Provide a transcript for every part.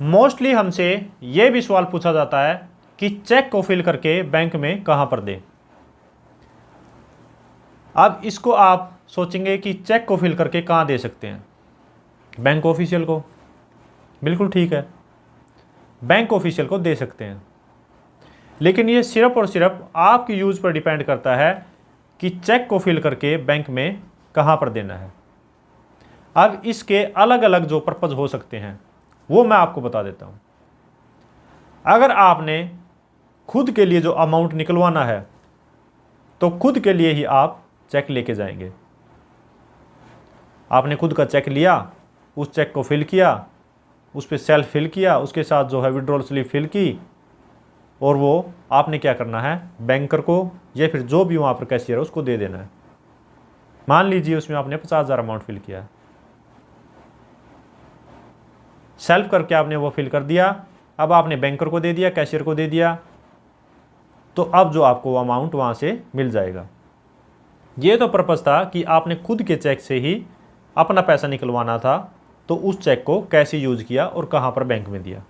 Mostly हमसे ये भी सवाल पूछा जाता है कि चेक को फिल करके बैंक में कहाँ पर दें। अब इसको आप सोचेंगे कि चेक को फिल करके कहाँ दे सकते हैं, बैंक ऑफिशियल को। बिल्कुल ठीक है, बैंक ऑफिशियल को दे सकते हैं, लेकिन ये सिर्फ और सिर्फ आपकी यूज़ पर डिपेंड करता है कि चेक को फिल करके बैंक में कहाँ पर देना है। अब इसके अलग अलग जो पर्पज़ हो सकते हैं वो मैं आपको बता देता हूँ। अगर आपने खुद के लिए जो अमाउंट निकलवाना है तो खुद के लिए ही आप चेक लेके जाएंगे। आपने खुद का चेक लिया, उस चेक को फिल किया, उस पर सेल्फ फिल किया, उसके साथ जो है विड्रॉल स्लिप फिल की, और वो आपने क्या करना है, बैंकर को या फिर जो भी वहाँ पर कैशियर है उसको दे देना है। मान लीजिए उसमें आपने 50,000 अमाउंट फिल किया, सेल्फ करके आपने वो फिल कर दिया, अब आपने बैंकर को दे दिया, कैशियर को दे दिया, तो अब जो आपको वो अमाउंट वहाँ से मिल जाएगा। ये तो पर्पज़ था कि आपने खुद के चेक से ही अपना पैसा निकलवाना था, तो उस चेक को कैसे यूज़ किया और कहाँ पर बैंक में दिया।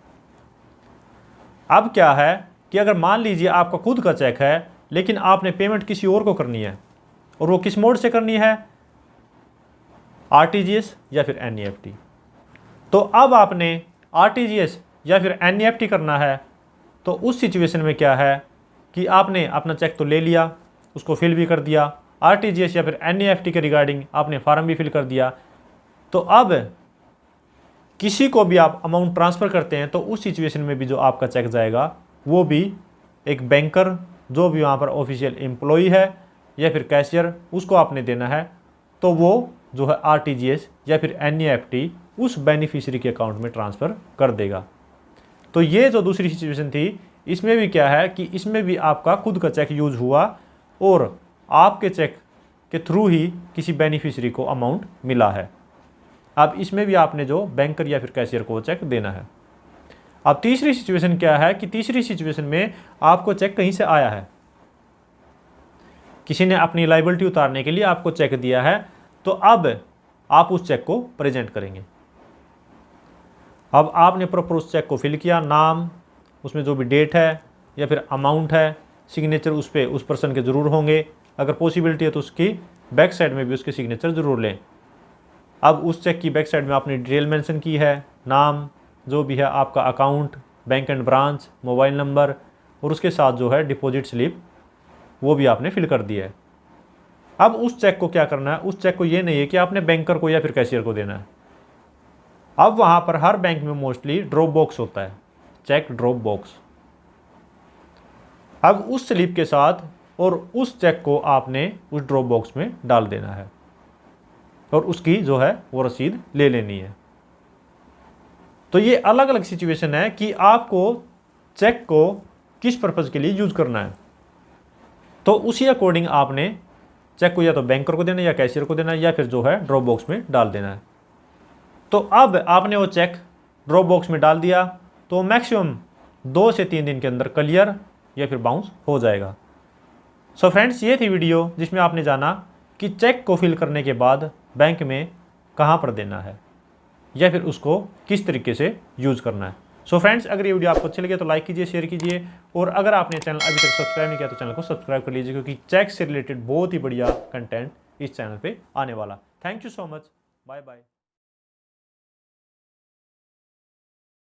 अब क्या है कि अगर मान लीजिए आपका खुद का चेक है लेकिन आपने पेमेंट किसी और को करनी है, और वो किस मोड से करनी है, आरटीजीएस या फिर एनईएफटी। तो अब आपने आरटीजीएस या फिर एनईएफटी करना है, तो उस सिचुएशन में क्या है कि आपने अपना चेक तो ले लिया, उसको फिल भी कर दिया, आरटीजीएस या फिर एनईएफटी के रिगार्डिंग आपने फॉर्म भी फिल कर दिया, तो अब किसी को भी आप अमाउंट ट्रांसफ़र करते हैं तो उस सिचुएशन में भी जो आपका चेक जाएगा वो भी एक बैंकर, जो भी वहाँ पर ऑफिशियल एम्प्लॉई है या फिर कैशियर, उसको आपने देना है, तो वो जो है आरटीजीएस या फिर एनईएफटी उस बेनिफिशियरी के अकाउंट में ट्रांसफ़र कर देगा। तो ये जो दूसरी सिचुएशन थी, इसमें भी क्या है कि इसमें भी आपका खुद का चेक यूज हुआ और आपके चेक के थ्रू ही किसी बेनिफिशियरी को अमाउंट मिला है। अब इसमें भी आपने जो बैंकर या फिर कैशियर को चेक देना है। अब तीसरी सिचुएशन क्या है कि तीसरी सिचुएशन में आपको चेक कहीं से आया है, किसी ने अपनी लायबिलिटी उतारने के लिए आपको चेक दिया है, तो अब आप उस चेक को प्रेजेंट करेंगे। अब आपने प्रॉपर उस चेक को फिल किया, नाम, उसमें जो भी डेट है या फिर अमाउंट है, सिग्नेचर उस पर उस पर्सन के ज़रूर होंगे, अगर पॉसिबिलिटी है तो उसकी बैक साइड में भी उसके सिग्नेचर ज़रूर लें। अब उस चेक की बैक साइड में आपने डिटेल मेंशन की है, नाम जो भी है, आपका account, bank and branch, mobile number, और उसके साथ जो है डिपॉजिट स्लिप वो भी आपने फिल कर दिया है। अब उस चेक को क्या करना है, उस चेक को ये नहीं है कि आपने बैंकर को या फिर कैशियर को देना है। अब वहाँ पर हर बैंक में मोस्टली ड्रॉप बॉक्स होता है, चेक ड्रॉप बॉक्स। अब उस स्लिप के साथ और उस चेक को आपने उस ड्रॉप बॉक्स में डाल देना है और उसकी जो है वो रसीद ले लेनी है। तो ये अलग अलग सिचुएशन है कि आपको चेक को किस पर्पज़ के लिए यूज़ करना है, तो उसी अकॉर्डिंग आपने चेक को या तो बैंकर को देना है या कैशियर को देना है या फिर जो है ड्रॉप बॉक्स में डाल देना है। तो अब आपने वो चेक ड्रॉप बॉक्स में डाल दिया तो मैक्सिमम 2 से 3 दिन के अंदर क्लियर या फिर बाउंस हो जाएगा। सो फ्रेंड्स, ये थी वीडियो जिसमें आपने जाना कि चेक को फिल करने के बाद बैंक में कहाँ पर देना है या फिर उसको किस तरीके से यूज़ करना है। सो फ्रेंड्स, अगर ये वीडियो आपको अच्छी लगे तो लाइक कीजिए, शेयर कीजिए, और अगर आपने चैनल अभी तक सब्सक्राइब नहीं किया तो चैनल को सब्सक्राइब कर लीजिए, क्योंकि चेक से रिलेटेड बहुत ही बढ़िया कंटेंट इस चैनल पे आने वाला। Thank you so much, bye bye.